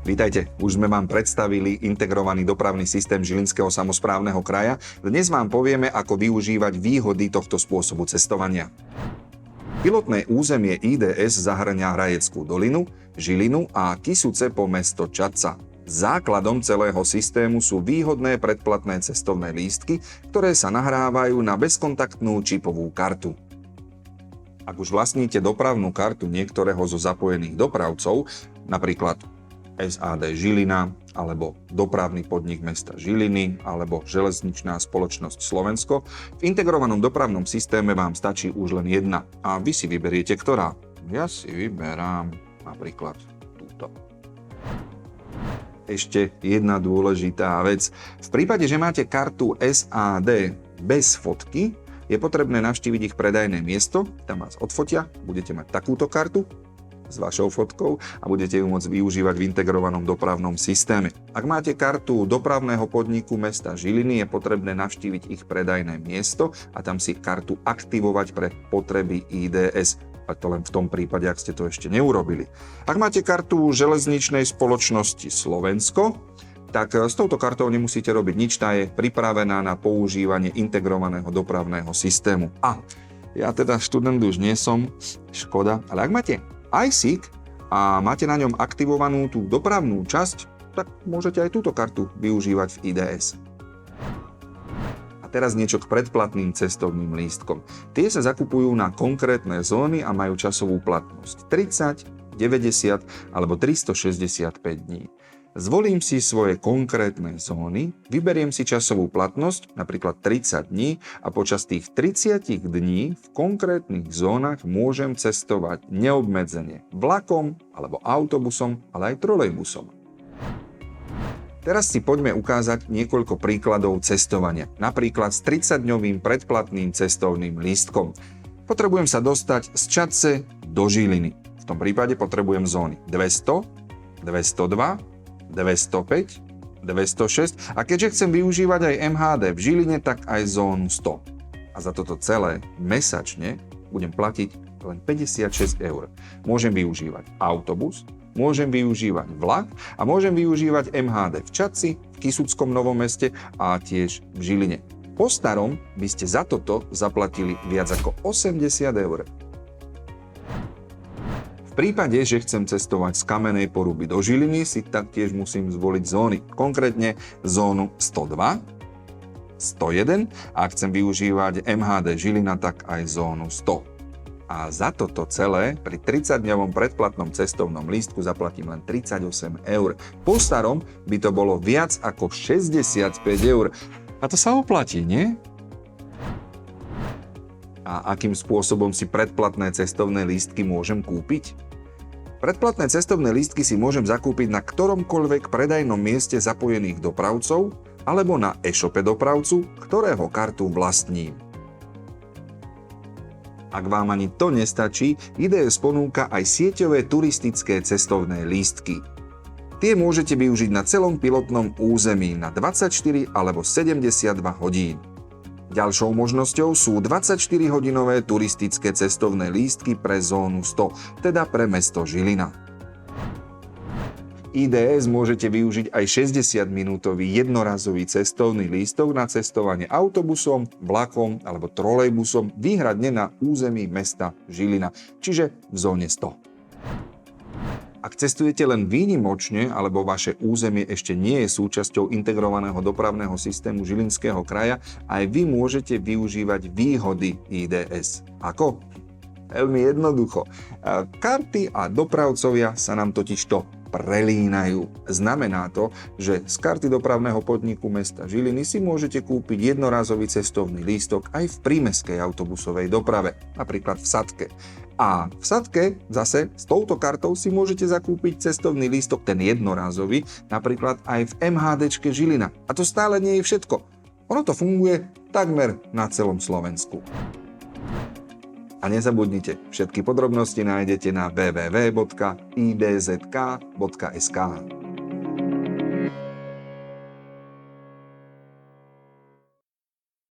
Vítajte, už sme vám predstavili integrovaný dopravný systém Žilinského samosprávneho kraja. Dnes vám povieme, ako využívať výhody tohto spôsobu cestovania. Pilotné územie IDS zahŕňa Hrajeckú dolinu, Žilinu a Kysuce po mesto Čadca. Základom celého systému sú výhodné predplatné cestovné lístky, ktoré sa nahrávajú na bezkontaktnú čipovú kartu. Ak už vlastníte dopravnú kartu niektorého zo zapojených dopravcov, napríklad SAD Žilina, alebo dopravný podnik mesta Žiliny, alebo železničná spoločnosť Slovensko, v integrovanom dopravnom systéme vám stačí už len jedna a vy si vyberiete ktorá. Ja si vyberám napríklad túto. Ešte jedna dôležitá vec. V prípade, že máte kartu SAD bez fotky, je potrebné navštíviť ich predajné miesto, tam vás odfotia, budete mať takúto kartu s vašou fotkou a budete ju môcť využívať v integrovanom dopravnom systéme. Ak máte kartu dopravného podniku mesta Žiliny, je potrebné navštíviť ich predajné miesto a tam si kartu aktivovať pre potreby IDS. A to len v tom prípade, ak ste to ešte neurobili. Ak máte kartu železničnej spoločnosti Slovensko, tak s touto kartou nemusíte robiť nič, tá je pripravená na používanie integrovaného dopravného systému. A ja teda študent už nie som, škoda, ale ak máte ISIC a máte na ňom aktivovanú tú dopravnú časť, tak môžete aj túto kartu využívať v IDS. A teraz niečo k predplatným cestovným lístkom. Tie sa zakupujú na konkrétne zóny a majú časovú platnosť 30, 90 alebo 365 dní. Zvolím si svoje konkrétne zóny, vyberiem si časovú platnosť, napríklad 30 dní, a počas tých 30 dní v konkrétnych zónach môžem cestovať neobmedzene vlakom alebo autobusom, ale aj trolejbusom. Teraz si poďme ukázať niekoľko príkladov cestovania, napríklad s 30-dňovým predplatným cestovným lístkom. Potrebujem sa dostať z Čadce do Žiliny. V tom prípade potrebujem zóny 200, 202, 205, 206 a keďže chcem využívať aj MHD v Žiline, tak aj zónu 100. A za toto celé mesačne budem platiť len 56 eur. Môžem využívať autobus, môžem využívať vlak a môžem využívať MHD v Čadci, v Kysuckom Novom Meste a tiež v Žiline. Po starom by ste za toto zaplatili viac ako 80 eur. V prípade, že chcem cestovať z Kamenej Poruby do Žiliny, si taktiež musím zvoliť zóny. Konkrétne zónu 102, 101 a ak chcem využívať MHD Žilina, tak aj zónu 100. A za toto celé pri 30-dňovom predplatnom cestovnom lístku zaplatím len 38 eur. Po starom by to bolo viac ako 65 eur. A to sa oplatí, nie? A akým spôsobom si predplatné cestovné lístky môžem kúpiť? Predplatné cestovné lístky si môžem zakúpiť na ktoromkoľvek predajnom mieste zapojených dopravcov alebo na e-shope dopravcu, ktorého kartu vlastním. Ak vám ani to nestačí, IDS ponúka aj sieťové turistické cestovné lístky. Tie môžete využiť na celom pilotnom území na 24 alebo 72 hodín. Ďalšou možnosťou sú 24-hodinové turistické cestovné lístky pre zónu 100, teda pre mesto Žilina. IDS môžete využiť aj 60-minútový jednorazový cestovný lístok na cestovanie autobusom, vlakom alebo trolejbusom výhradne na území mesta Žilina, čiže v zóne 100. Ak cestujete len výnimočne alebo vaše územie ešte nie je súčasťou integrovaného dopravného systému Žilinského kraja, aj vy môžete využívať výhody IDS. Ako? Veľmi jednoducho. Karty a dopravcovia sa nám totižto prelínajú. Znamená to, že z karty dopravného podniku mesta Žiliny si môžete kúpiť jednorazový cestovný lístok aj v prímestskej autobusovej doprave, napríklad v Sadke. A v Sadke zase s touto kartou si môžete zakúpiť cestovný lístok, ten jednorazový, napríklad aj v MHDčke Žilina. A to stále nie je všetko. Ono to funguje takmer na celom Slovensku. A nezabudnite, všetky podrobnosti nájdete na www.idzk.sk.